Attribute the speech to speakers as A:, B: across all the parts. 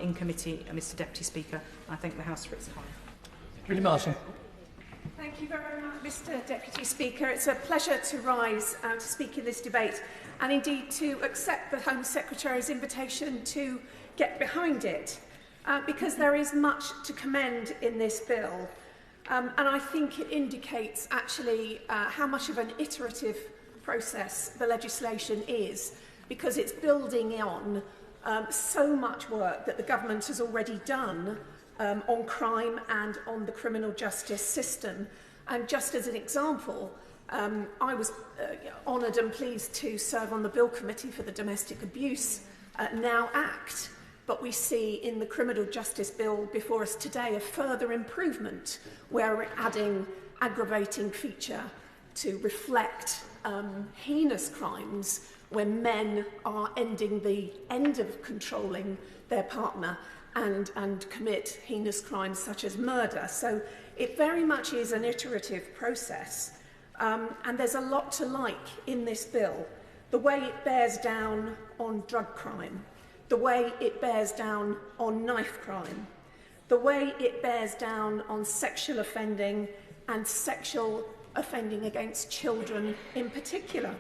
A: in committee, Mr Deputy Speaker. I thank the House for its time.
B: Julie Marson.
C: Thank you very much, Mr Deputy Speaker. It's a pleasure to rise to speak in this debate and indeed to accept the Home Secretary's invitation to get behind it because there is much to commend in this bill. And I think it indicates actually how much of an iterative process the legislation is, because it's building on so much work that the government has already done on crime and on the criminal justice system. And just as an example, I was honoured and pleased to serve on the Bill Committee for the Domestic Abuse Now Act. But we see in the criminal justice bill before us today a further improvement where we're adding aggravating feature to reflect heinous crimes when men are ending the end of controlling their partner and commit heinous crimes such as murder. So it very much is an iterative process. And there's a lot to like in this bill. The way it bears down on drug crime, the way it bears down on knife crime, the way it bears down on sexual offending and sexual offending against children in particular,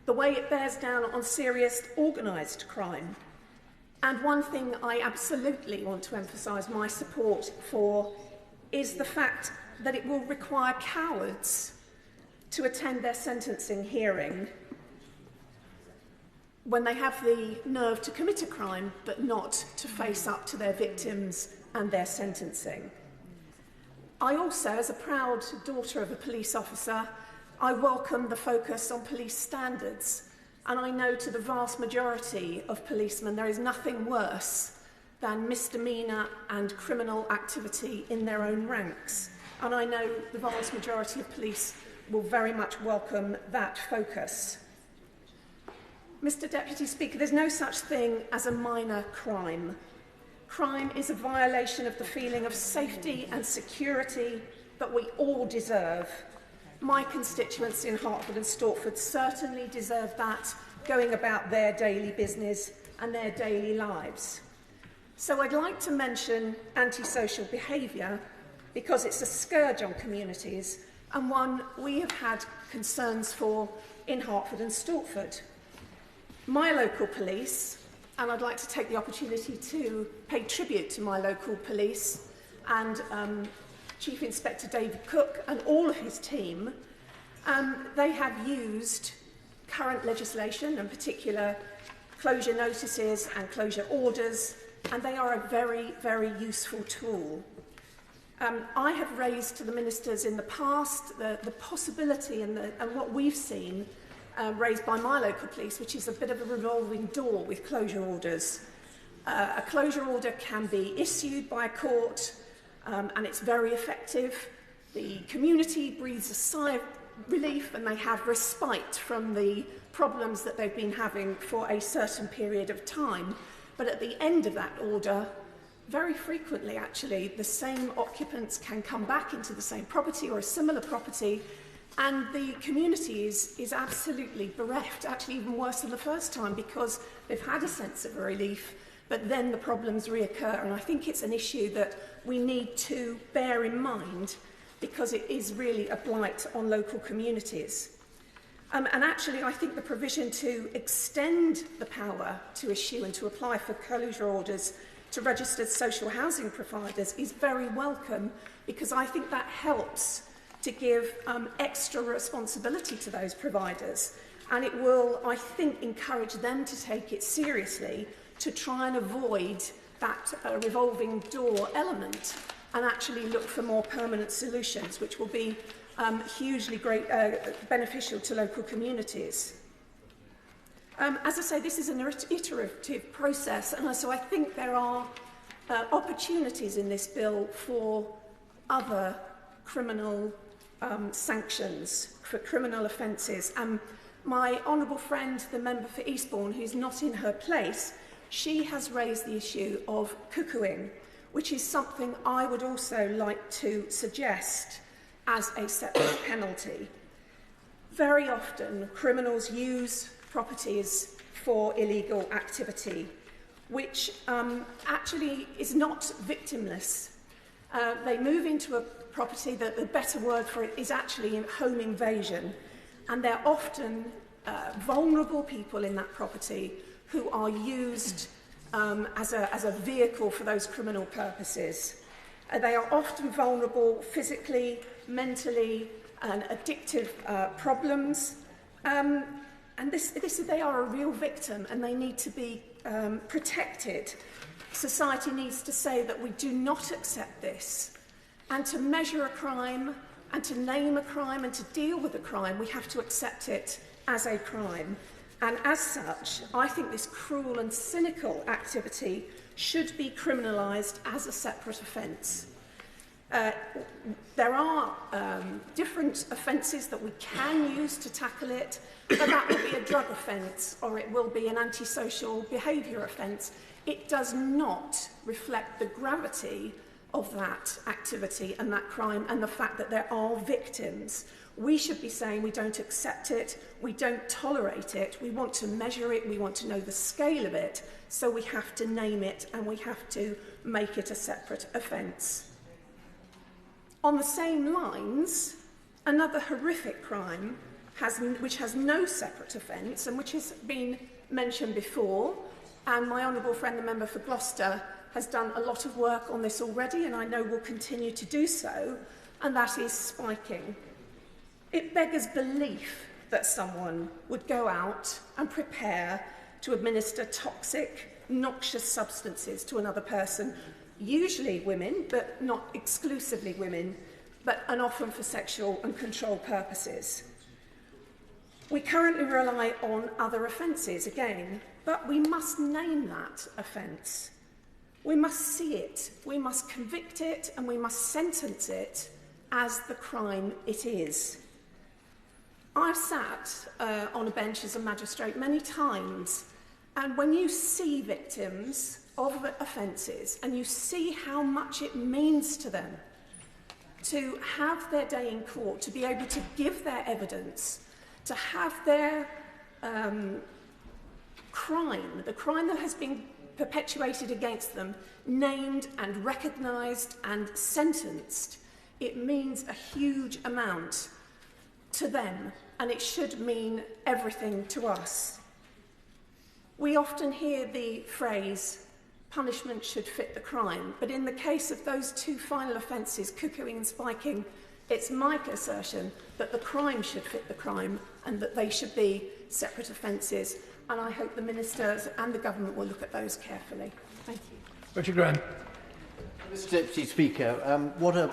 C: the way it bears down on serious organised crime. And one thing I absolutely want to emphasise my support for is the fact that it will require cowards to attend their sentencing hearing when they have the nerve to commit a crime but not to face up to their victims and their sentencing. I also, as a proud daughter of a police officer, I welcome the focus on police standards, and I know to the vast majority of policemen there is nothing worse than misdemeanour and criminal activity in their own ranks, and I know the vast majority of police will very much welcome that focus. Mr Deputy Speaker, there's no such thing as a minor crime. Crime is a violation of the feeling of safety and security that we all deserve. My constituents in Hertford and Stortford certainly deserve that, going about their daily business and their daily lives. So I'd like to mention antisocial behaviour because it's a scourge on communities and one we have had concerns for in Hertford and Stortford. My local police, and I'd like to take the opportunity to pay tribute to my local police and Chief Inspector David Cook and all of his team, they have used current legislation, in particular closure notices and closure orders, and they are a very, very useful tool. I have raised to the ministers in the past the possibility and what we've seen raised by my local police, which is a bit of a revolving door with closure orders. A closure order can be issued by a court and it's very effective. The community breathes a sigh of relief and they have respite from the problems that they've been having for a certain period of time. But at the end of that order, very frequently actually, the same occupants can come back into the same property or a similar property, and the community is absolutely bereft, actually even worse than the first time, because they've had a sense of relief, but then the problems reoccur. And I think it's an issue that we need to bear in mind because it is really a blight on local communities. And actually, I think the provision to extend the power to issue and to apply for closure orders to registered social housing providers is very welcome, because I think that helps to give extra responsibility to those providers, and it will, I think, encourage them to take it seriously, to try and avoid that revolving door element and actually look for more permanent solutions, which will be hugely beneficial to local communities. As I say, this is an iterative process, and so I think there are opportunities in this bill for other criminal sanctions for criminal offences. My honourable friend, the member for Eastbourne, who's not in her place, she has raised the issue of cuckooing, which is something I would also like to suggest as a separate penalty. Very often, criminals use properties for illegal activity. which actually is not victimless. They move into a property that the better word for it is actually home invasion, and they're often vulnerable people in that property who are used as a vehicle for those criminal purposes. They are often vulnerable physically, mentally, and addictive problems. And they are a real victim, and they need to be protected. Society needs to say that we do not accept this. And to measure a crime, and to name a crime, and to deal with a crime, we have to accept it as a crime. And as such, I think this cruel and cynical activity should be criminalised as a separate offence. There are different offences that we can use to tackle it, but that will be a drug offence or it will be an antisocial behaviour offence. It does not reflect the gravity of that activity and that crime and the fact that there are victims. We should be saying we don't accept it, we don't tolerate it, we want to measure it, we want to know the scale of it, so we have to name it and we have to make it a separate offence. On the same lines, another horrific crime which has no separate offence and which has been mentioned before, and my honourable friend the member for Gloucester has done a lot of work on this already and I know will continue to do so, and that is spiking. It beggars belief that someone would go out and prepare to administer toxic, noxious substances to another person, usually women, but not exclusively women, and often for sexual and control purposes. We currently rely on other offences again, but we must name that offence. We must see it, we must convict it, and we must sentence it as the crime it is. I've sat on a bench as a magistrate many times, and when you see victims of offences and you see how much it means to them to have their day in court, to be able to give their evidence, to have their crime, the crime that has been perpetuated against them, named and recognised and sentenced, it means a huge amount to them, and it should mean everything to us. We often hear the phrase, punishment should fit the crime, but in the case of those two final offences, cuckooing and spiking, it's my assertion that the crime should fit the crime and that they should be separate offences, and I hope the ministers and the government will look at those carefully. Thank you.
B: Richard Graham.
D: Mr Deputy Speaker, what a